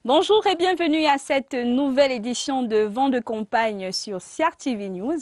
Bonjour et bienvenue à cette nouvelle édition de Vent de campagne sur CRTV News.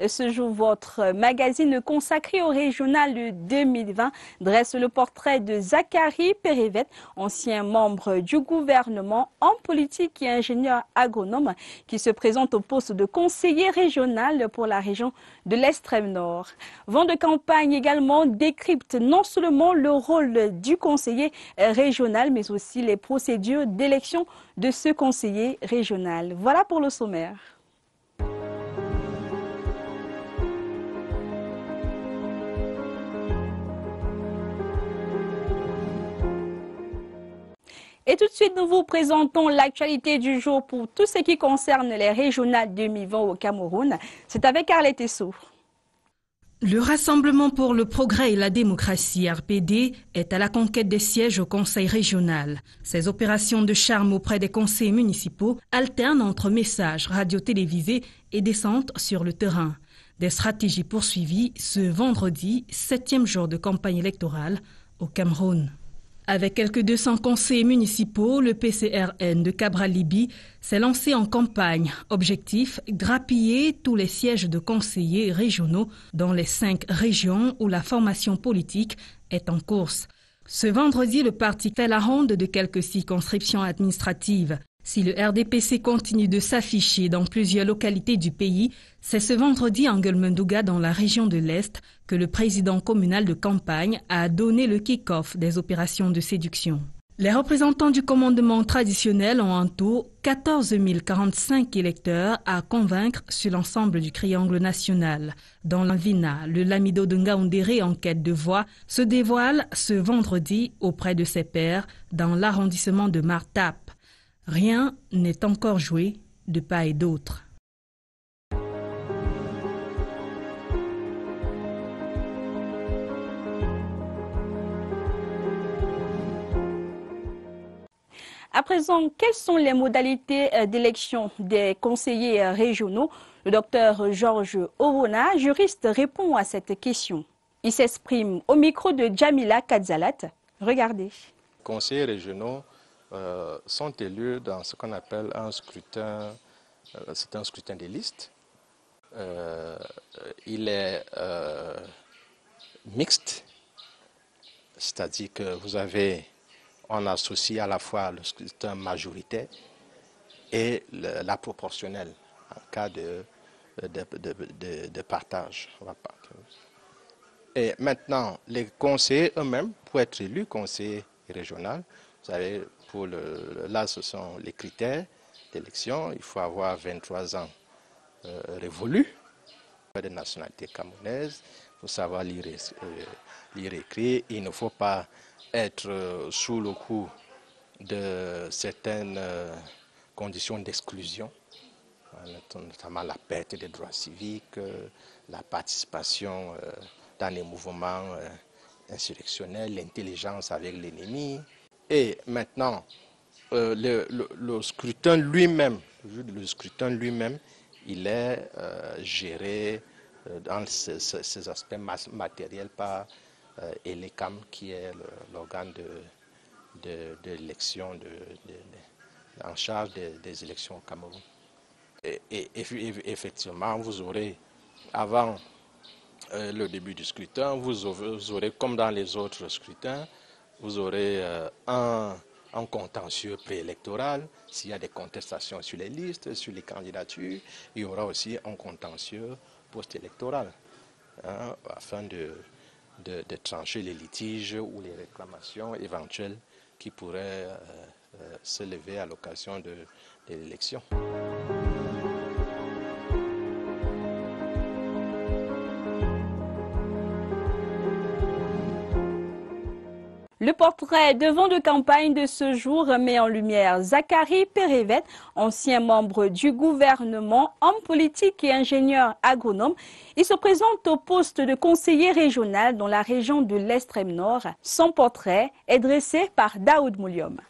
Ce jour, votre magazine consacré au régional 2020 dresse le portrait de Zachary Pérévet, ancien membre du gouvernement, homme politique et ingénieur agronome qui se présente au poste de conseiller régional pour la région de l'extrême nord. Vent de campagne également décrypte non seulement le rôle du conseiller régional mais aussi les procédures d'élection de ce conseiller régional. Voilà pour le sommaire. Et tout de suite, nous vous présentons l'actualité du jour pour tout ce qui concerne les régionales 2020 au Cameroun. C'est avec Arlette Essou. Le Rassemblement pour le progrès et la démocratie, RPD, est à la conquête des sièges au conseil régional. Ces opérations de charme auprès des conseils municipaux alternent entre messages radio-télévisés et descentes sur le terrain. Des stratégies poursuivies ce vendredi, 7e jour de campagne électorale au Cameroun. Avec quelques 200 conseillers municipaux, le PCRN de Cabral-Libye s'est lancé en campagne. Objectif, grappiller tous les sièges de conseillers régionaux dans les 5 régions où la formation politique est en course. Ce vendredi, le parti fait la ronde de quelques circonscriptions administratives. Si le RDPC continue de s'afficher dans plusieurs localités du pays, c'est ce vendredi en Guelmendouga, dans la région de l'Est, que le président communal de campagne a donné le kick-off des opérations de séduction. Les représentants du commandement traditionnel ont en tout 14 045 électeurs à convaincre sur l'ensemble du triangle national. Dans l'Anvina, le Lamido de Ngaoundéré en quête de voix se dévoile ce vendredi auprès de ses pairs dans l'arrondissement de Martap. Rien n'est encore joué de part et d'autre. À présent, quelles sont les modalités d'élection des conseillers régionaux? Le docteur Georges Orona, juriste, répond à cette question. Il s'exprime au micro de Jamila Kadzalat. Regardez. Les conseillers régionaux sont élus dans ce qu'on appelle un scrutin, c'est un scrutin des listes. Il est mixte, c'est-à-dire que on associe à la fois le scrutin majoritaire et la proportionnelle en cas de partage. Et maintenant, les conseillers eux-mêmes, pour être élus conseillers régionaux, vous savez, là ce sont les critères d'élection. Il faut avoir 23 ans révolus, de nationalité camerounaise, il faut savoir lire et écrire. Il ne faut pas être sous le coup de certaines conditions d'exclusion, notamment la perte des droits civiques, la participation dans les mouvements insurrectionnels, l'intelligence avec l'ennemi. Et maintenant, le scrutin lui-même, il est géré dans ces aspects matériels par ELECAM, qui est l'organe de l'élection en charge des élections au Cameroun. Et effectivement, vous aurez, avant le début du scrutin, vous aurez, comme dans les autres scrutins, vous aurez un contentieux préélectoral. S'il y a des contestations sur les listes, sur les candidatures, il y aura aussi un contentieux post-électoral, afin de trancher les litiges ou les réclamations éventuelles qui pourraient se lever à l'occasion de l'élection. Le portrait de Vent de campagne de ce jour met en lumière Zachary Pérévet, ancien membre du gouvernement, homme politique et ingénieur agronome. Il se présente au poste de conseiller régional dans la région de l'extrême nord. Son portrait est dressé par Daoud Mouliom.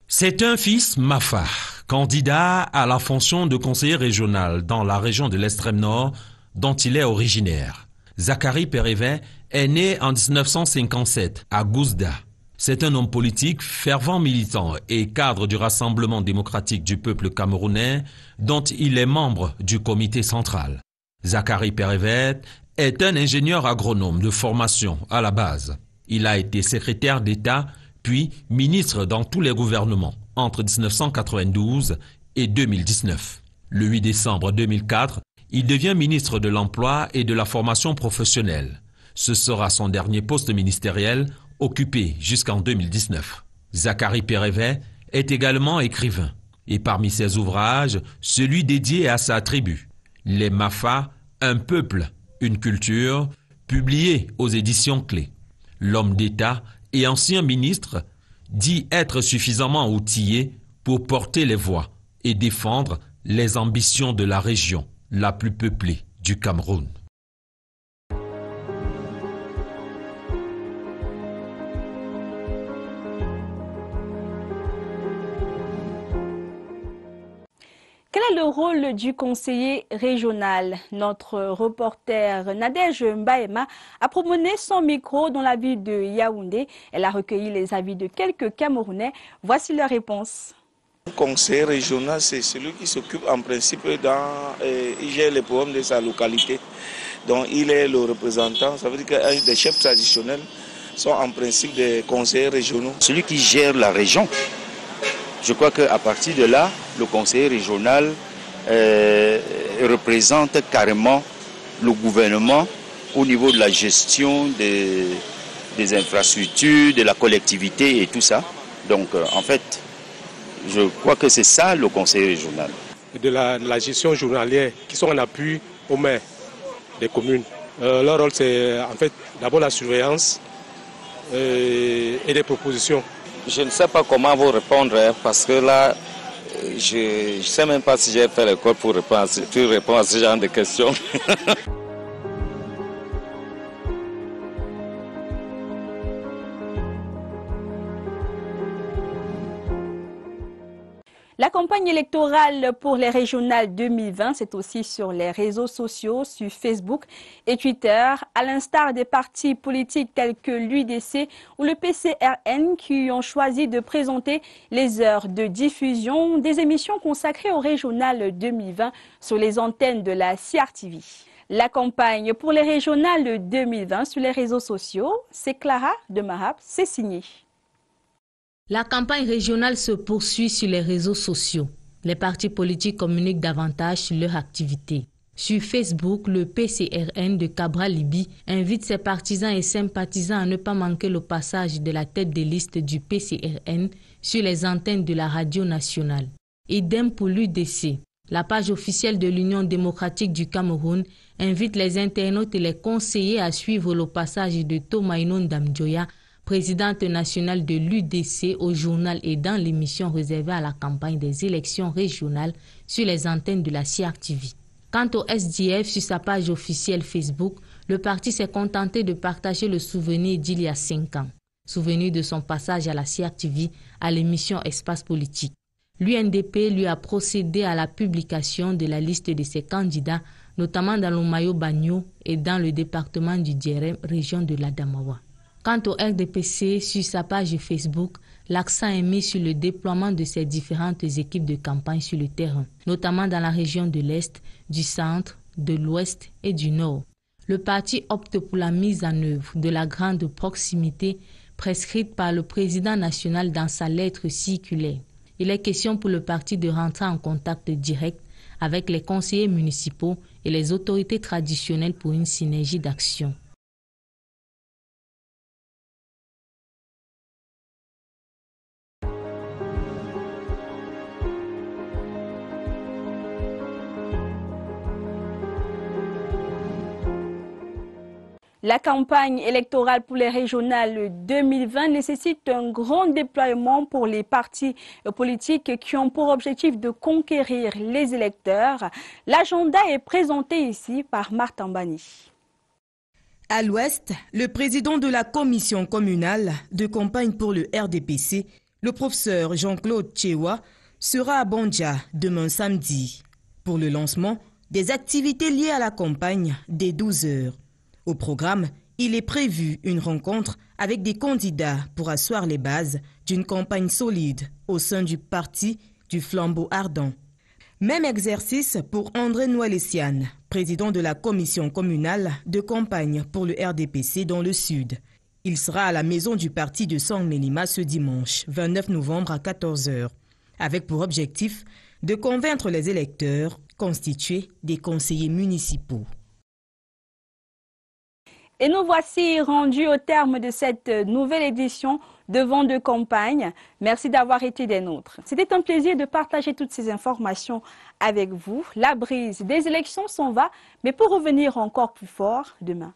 C'est un fils Mafar, candidat à la fonction de conseiller régional dans la région de l'extrême nord dont il est originaire. Zachary Pérévet est né en 1957 à Gouzda, C'est un homme politique, fervent militant et cadre du Rassemblement démocratique du peuple camerounais, dont il est membre du comité central. Zachary Perevet est un ingénieur agronome de formation à la base. Il a été secrétaire d'État, puis ministre dans tous les gouvernements entre 1992 et 2019. Le 8 décembre 2004, il devient ministre de l'Emploi et de la formation professionnelle. Ce sera son dernier poste ministériel, occupé jusqu'en 2019. Zachary Perevet est également écrivain, et parmi ses ouvrages, celui dédié à sa tribu, Les Mafa, un peuple, une culture, publié aux éditions Clés. L'homme d'État et ancien ministre dit être suffisamment outillé pour porter les voix et défendre les ambitions de la région la plus peuplée du Cameroun. Quel est le rôle du conseiller régional? Notre reporter Nadège Mbaema a promené son micro dans la ville de Yaoundé. Elle a recueilli les avis de quelques Camerounais. Voici leur réponse. Le conseiller régional, c'est celui qui s'occupe en principe il gère les problèmes de sa localité. Donc il est le représentant, ça veut dire que les chefs traditionnels sont en principe des conseillers régionaux. Celui qui gère la région. Je crois qu'à partir de là, le conseiller régional représente carrément le gouvernement au niveau de la gestion des infrastructures, de la collectivité et tout ça. Donc en fait, je crois que c'est ça le conseiller régional. De la gestion journalière qui sont en appui aux maires des communes. Leur rôle c'est en fait d'abord la surveillance et des propositions. Je ne sais pas comment vous répondre parce que là, je ne sais même pas si j'ai fait l'école pour répondre à ce genre de questions. La campagne électorale pour les régionales 2020, c'est aussi sur les réseaux sociaux, sur Facebook et Twitter, à l'instar des partis politiques tels que l'UDC ou le PCRN qui ont choisi de présenter les heures de diffusion des émissions consacrées aux régionales 2020 sur les antennes de la CRTV. La campagne pour les régionales 2020 sur les réseaux sociaux, c'est Clara de Mahab, c'est signé. La campagne régionale se poursuit sur les réseaux sociaux. Les partis politiques communiquent davantage sur leur activité. Sur Facebook, le PCRN de Cabral-Libi invite ses partisans et sympathisants à ne pas manquer le passage de la tête de liste du PCRN sur les antennes de la radio nationale. Idem pour l'UDC. La page officielle de l'Union démocratique du Cameroun invite les internautes et les conseillers à suivre le passage de Thomaïnon Damdjoya, présidente nationale de l'UDC, au journal et dans l'émission réservée à la campagne des élections régionales sur les antennes de la CRTV. Quant au SDF, sur sa page officielle Facebook, le parti s'est contenté de partager le souvenir d'il y a 5 ans, souvenir de son passage à la CRTV à l'émission Espace Politique. L'UNDP lui a procédé à la publication de la liste de ses candidats, notamment dans le Mayo-Bagno et dans le département du Djerem, région de l'Adamawa. Quant au RDPC, sur sa page Facebook, l'accent est mis sur le déploiement de ses différentes équipes de campagne sur le terrain, notamment dans la région de l'Est, du Centre, de l'Ouest et du Nord. Le parti opte pour la mise en œuvre de la grande proximité prescrite par le président national dans sa lettre circulaire. Il est question pour le parti de rentrer en contact direct avec les conseillers municipaux et les autorités traditionnelles pour une synergie d'action. La campagne électorale pour les régionales 2020 nécessite un grand déploiement pour les partis politiques qui ont pour objectif de conquérir les électeurs. L'agenda est présenté ici par Martin Bani. À l'ouest, le président de la commission communale de campagne pour le RDPC, le professeur Jean-Claude Tchewa, sera à Bandja demain samedi pour le lancement des activités liées à la campagne dès 12 heures. Au programme, il est prévu une rencontre avec des candidats pour asseoir les bases d'une campagne solide au sein du parti du flambeau ardent. Même exercice pour André Noualessiane, président de la commission communale de campagne pour le RDPC dans le Sud. Il sera à la maison du parti de Sangmelima ce dimanche, 29 novembre à 14 h, avec pour objectif de convaincre les électeurs constitués des conseillers municipaux. Et nous voici rendus au terme de cette nouvelle édition de Vent de campagne. Merci d'avoir été des nôtres. C'était un plaisir de partager toutes ces informations avec vous. La brise des élections s'en va, mais pour revenir encore plus fort demain.